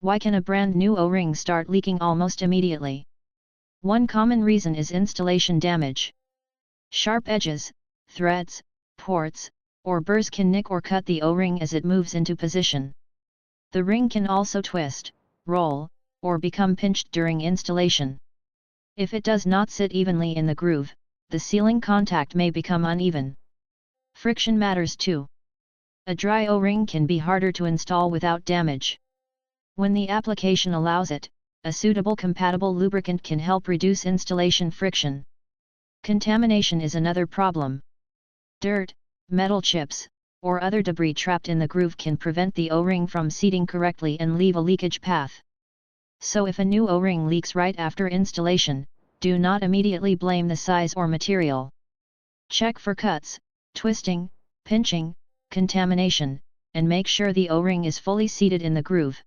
Why can a brand new O-ring start leaking almost immediately? One common reason is installation damage. Sharp edges, threads, ports, or burrs can nick or cut the O-ring as it moves into position. The ring can also twist, roll, or become pinched during installation. If it does not sit evenly in the groove, the sealing contact may become uneven. Friction matters too. A dry O-ring can be harder to install without damage. When the application allows it, a suitable compatible lubricant can help reduce installation friction. Contamination is another problem. Dirt, metal chips, or other debris trapped in the groove can prevent the O-ring from seating correctly and leave a leakage path. So if a new O-ring leaks right after installation, do not immediately blame the size or material. Check for cuts, twisting, pinching, contamination, and make sure the O-ring is fully seated in the groove.